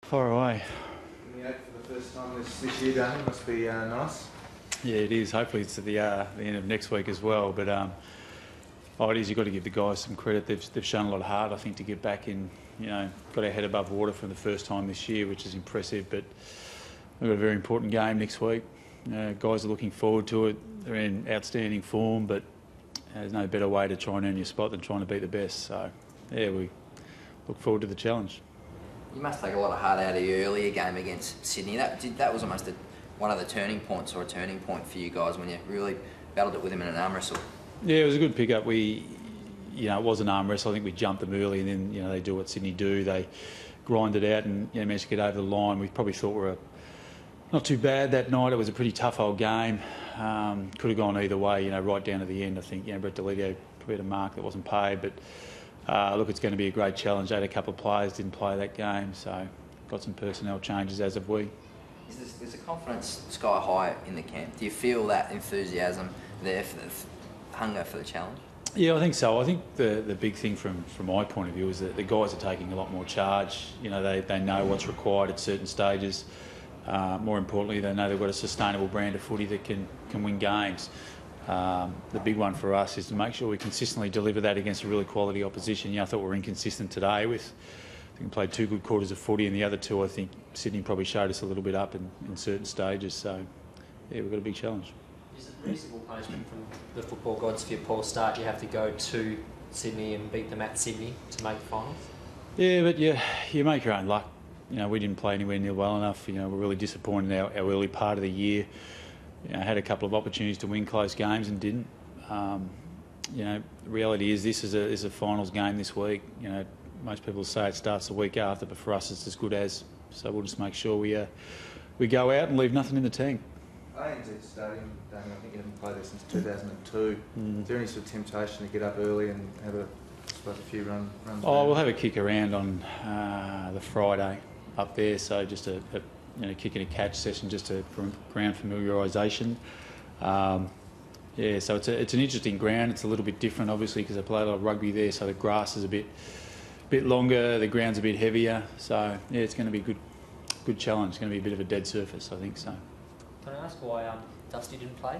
Far away. For the first time this year, Damien, must be nice. Yeah, it is. Hopefully it's at the end of next week as well. But it is. You've got to give the guys some credit. They've shown a lot of heart, I think, to get back in. Got our head above water for the first time this year, which is impressive. But we've got a very important game next week. Guys are looking forward to it. They're in outstanding form, but there's no better way to try and earn your spot than trying to beat the best. So, yeah, we look forward to the challenge. You must take a lot of heart out of your earlier game against Sydney. That was almost one of the turning points, or a turning point for you guys, when you really battled it with them in an arm wrestle. Yeah, it was a good pickup. It was an arm wrestle. I think we jumped them early, and then they do what Sydney do. They grind it out and managed to get over the line. We probably thought we were not too bad that night. It was a pretty tough old game. Could have gone either way. Right down to the end. I think Brett Deledio probably had a mark that wasn't paid, but. Look, it's going to be a great challenge. They had a couple of players didn't play that game, so got some personnel changes, as have we. Is the confidence sky high in the camp? Do you feel that enthusiasm there for the hunger for the challenge? Yeah, I think so. I think the big thing from my point of view is that the guys are taking a lot more charge. They know what's required at certain stages. More importantly, they know they've got a sustainable brand of footy that can win games. The big one for us is to make sure we consistently deliver that against a really quality opposition. I thought we were inconsistent today I think we played 2 good quarters of footy, and the other 2, I think Sydney probably showed us a little bit up in certain stages. So, yeah, we've got a big challenge. Is it reasonable punishment from the football gods for your poor start? You have to go to Sydney and beat them at Sydney to make the finals? Yeah, but you make your own luck. We didn't play anywhere near well enough. We're really disappointed in our early part of the year. Had a couple of opportunities to win close games and didn't. The reality is this is a finals game this week. Most people say it starts the week after, but for us it's as good as. So we'll just make sure we go out and leave nothing in the tank. ANZ Stadium, Damien, I think you haven't played there since 2002. Is there any sort of temptation to get up early and have a few runs? We'll have a kick around on the Friday up there. So just a kick and a catch session just for ground familiarisation. So it's an interesting ground. It's a little bit different, obviously, because I play a lot of rugby there, so the grass is a bit longer, the ground's a bit heavier. So, yeah, it's going to be a good challenge. It's going to be a bit of a dead surface, I think so. Can I ask why Dusty didn't play?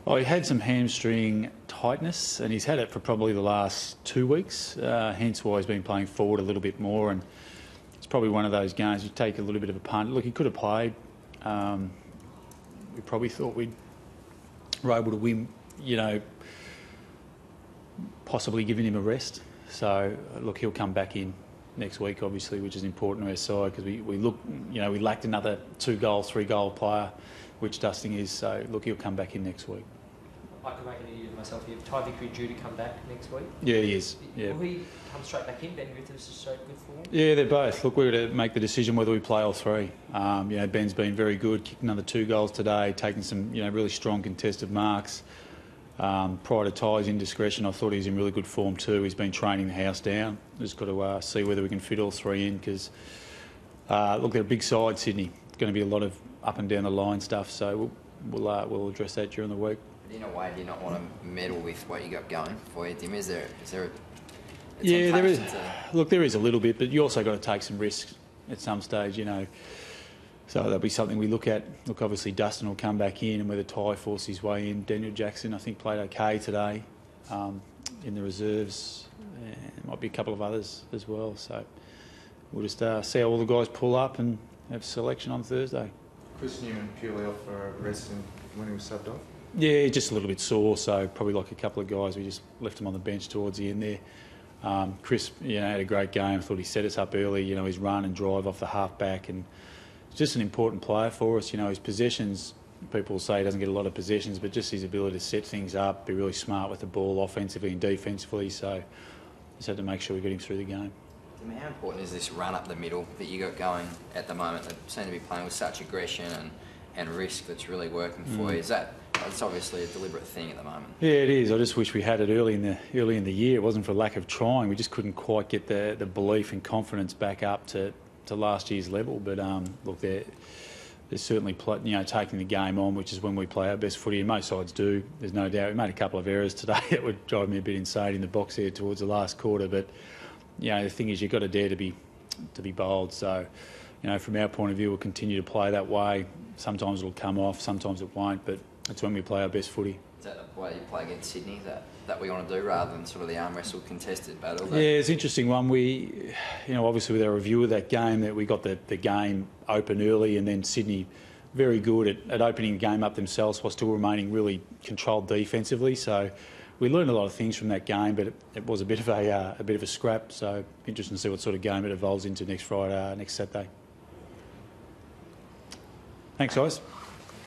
He had some hamstring tightness, and he's had it for probably the last 2 weeks, hence why he's been playing forward a little bit more. And it's probably one of those games you take a little bit of a punt. Look, he could have played. We probably thought we were able to win, possibly giving him a rest. So, look, he'll come back in next week, obviously, which is important to our side because we lacked another 2-goal, 3-goal player, which Dusting is. So, look, he'll come back in next week. I could make it easier for myself. You have Ty Vickery due to come back next week? Yeah, he is. Yeah. Will he come straight back in? Ben Griffiths is straight good form? Yeah, they're both. Look, we're going to make the decision whether we play all 3. Ben's been very good, kicked another 2 goals today, taking some really strong contested marks. Prior to Ty's indiscretion, I thought he was in really good form too. He's been training the house down. Just got to see whether we can fit all 3 in because, look, they're a big side, Sydney. It's going to be a lot of up and down the line stuff, so we'll address that during the week. In a way, do you not want to meddle with what you got going for you, Tim? Is there a yeah, there is. Look, there is a little bit, but you also got to take some risks at some stage, So that'll be something we look at. Look, obviously Dustin will come back in, and whether Ty forces his way in. Daniel Jackson, I think, played okay today in the reserves. And there might be a couple of others as well. So we'll just see how all the guys pull up and have selection on Thursday. Chris Newman purely off for a rest when he was subbed off? Yeah, just a little bit sore, so probably like a couple of guys, we just left him on the bench towards the end there. Chris, had a great game. I thought he set us up early, his run and drive off the half-back, and he's just an important player for us. His possessions, people say he doesn't get a lot of possessions, but just his ability to set things up, be really smart with the ball offensively and defensively, so just had to make sure we get him through the game. How important is this run up the middle that you got going at the moment? They seem to be playing with such aggression and risk that's really working for you. It's obviously a deliberate thing at the moment. Yeah, it is. I just wish we had it early in the year. It wasn't for lack of trying. We just couldn't quite get the belief and confidence back up to last year's level. But look, they're certainly taking the game on, which is when we play our best footy, and most sides do. There's no doubt. We made a couple of errors today that would drive me a bit insane in the box here towards the last quarter. But the thing is, you've got to dare to be to be bowled. So, you know, from our point of view, we'll continue to play that way. Sometimes it'll come off, sometimes it won't, but it's when we play our best footy. Is that the way you play against Sydney? Is that what you want to do rather than sort of the arm wrestle contested battle? Yeah, it's an interesting one. We, you know, obviously with our review of that game, that we got the game open early, and then Sydney very good at opening the game up themselves while still remaining really controlled defensively. So we learned a lot of things from that game, but it was a bit of a scrap. So interesting to see what sort of game it evolves into next Saturday. Thanks, guys.